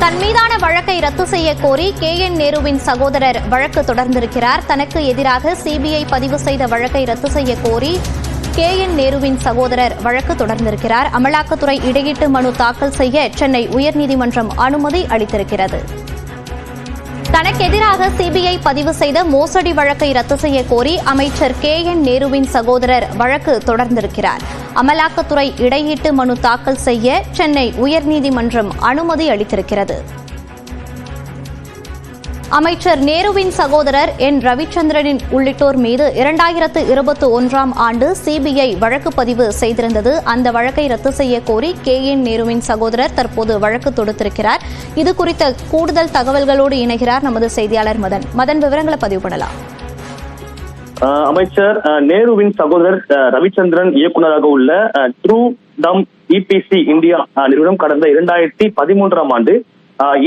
தன் மீதான வழக்கை ரத்து செய்ய கோரி KN நேருவின் சகோதரர் வழக்கு தொடர்ந்திருக்கிறார். தனக்கு எதிராக சிபிஐ பதிவு செய்த வழக்கை ரத்து செய்ய கோரி KN நேருவின் சகோதரர் வழக்கு தொடர்ந்திருக்கிறார். அமலாக்கத்துறை இடையீட்டு மனு தாக்கல் செய்ய சென்னை உயர்நீதிமன்றம் அனுமதி அளித்திருக்கிறது. தனக்கு எதிராக சிபிஐ பதிவு செய்த மோசடி வழக்கை ரத்து செய்ய கோரி அமைச்சர் KN நேருவின் சகோதரர் வழக்கு தொடர்ந்திருக்கிறார். அமலாக்கத்துறை இடையீட்டு மனு தாக்கல் செய்ய சென்னை உயர்நீதிமன்றம் அனுமதி அளித்திருக்கிறது. அமைச்சர் நேருவின் சகோதரர் N. ரவிச்சந்திரன் உள்ளிட்டோர் மீது 2021ஆம் ஆண்டு சிபிஐ வழக்கு பதிவு செய்திருந்தது. அந்த வழக்கை ரத்து செய்ய கோரி KN நேருவின் சகோதரர் தற்போது வழக்கு தொடுத்திருக்கிறார். இது குறித்த கூடுதல் தகவல்களோடு இணைகிறார் நமது செய்தியாளர் மதன். மதன், விவரங்களை பதிவு பண்ணலாம். அமைச்சர் நேருவின் சகோதரர் ரவிச்சந்திரன் இயக்குநராக உள்ள ட்ரூ டம் EPC இந்தியா நிறுவனம் கடந்த 2013ஆம் ஆண்டு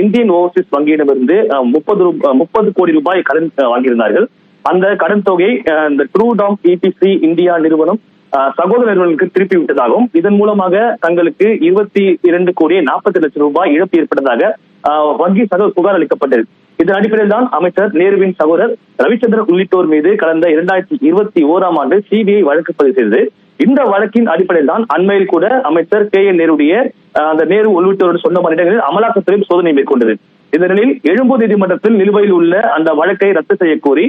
இந்தியன் ஓவர்சீஸ் வங்கியிடமிருந்து 30 கோடி ரூபாய் கடன் வாங்கியிருந்தார்கள். அந்த கடன் தொகை இந்த ட்ரூ டம் EPC இந்தியா நிறுவனம் சகோதர நிறுவனங்களுக்கு திருப்பி விட்டதாகவும் இதன் மூலமாக தங்களுக்கு 22 கோடி 40 லட்சம் ரூபாய் இழப்பு ஏற்பட்டதாக வங்கி புகார் அளிக்கப்பட்டது. இதன் அடிப்படையில் தான் அமைச்சர் நேருவின் சகோதரர் ரவிச்சந்திரன் உள்ளிட்டோர் மீது கடந்த 2021ஆம் ஆண்டு சிபிஐ வழக்கு பதிவு செய்தது. இந்த வழக்கின் அடிப்படையில் தான் அண்மையில் கூட அமைச்சர் KN நேருடைய அந்த நேரு உள்ளிட்டோருடைய சொந்த இடங்களில் அமலாக்கத்துறை சோதனை மேற்கொண்டது. இந்த நிலையில் எழும்பூர் நீதிமன்றத்தில் நிலுவையில் உள்ள அந்த வழக்கை ரத்து செய்ய கோரி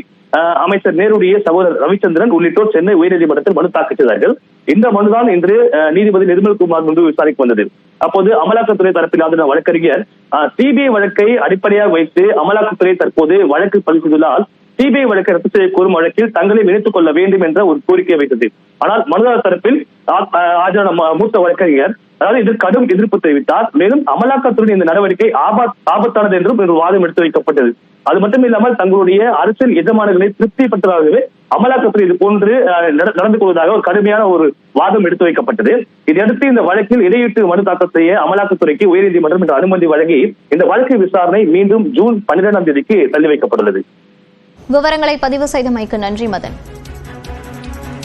அமைச்சர் நேருடைய சகோதரர் ரவிச்சந்திரன் உள்ளிட்டோர் சென்னை உயர்நீதிமன்றத்தில் மனு தாக்கல் செய்தார்கள். இந்த மனுதான் இன்று நீதிபதி நிர்மல்குமார் முன்பு விசாரிக்க வந்தது. அப்போது அமலாக்கத்துறை தரப்பில் ஆஜரான வழக்கறிஞர் சிபிஐ வழக்கை அடிப்படையாக வைத்து அமலாக்கத்துறை தற்போது வழக்கு பதிவு செய்துள்ளதால் சிபிஐ வழக்கை ரத்து செய்ய கோரும் வழக்கில் தங்களை இணைத்துக் கொள்ள வேண்டும் என்ற ஒரு கோரிக்கையை வைத்தது. ஆனால் மனுதாரர் தரப்பில் ஆஜரான மூத்த வழக்கறிஞர் இதற்கு கடும் எதிர்ப்பு தெரிவித்தார். மேலும் அமலாக்கத்துறை இந்த நடவடிக்கை ஆபத்தானது என்றும் ஒரு வாதம் எடுத்து வைக்கப்பட்டது. அது மட்டுமில்லாமல் தங்களுடைய அரசியல் எஜமானர்களை திருப்திப்படுத்துவதாகவே அமலாக்கத்துறை இது போன்று நடந்து கொள்வதாக ஒரு கடுமையான ஒரு வாதம் எடுத்து வைக்கப்பட்டது. இதையடுத்து இந்த வழக்கில் இடையீட்டு மனு தாக்கல் செய்ய அமலாக்கத்துறைக்கு உயர்நீதிமன்றம் இந்த அனுமதி வழங்கி இந்த வழக்கு விசாரணை மீண்டும் ஜூன் 12ஆம் தேதிக்கு தள்ளி வைக்கப்பட்டுள்ளது. விவரங்களை பதிவு செய்தமைக்கு நன்றி மதன்.